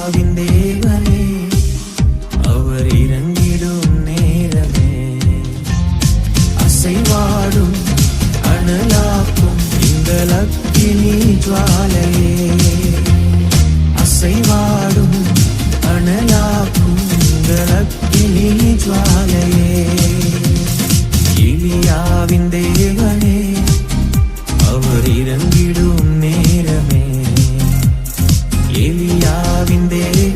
எலியாவின் தேவனே அவர் இறங்கிடும் நேரமே அசைவாடும் அனலாக்கும் இந்த அக்கினி ஜுவாலையே அசைவாடும் அனலாக்கும் இந்த அக்கினி ஜுவாலையே எலியாவின் தேவனே அவர் இறங்கிடும் நேரமே எலியாவின் தேவனே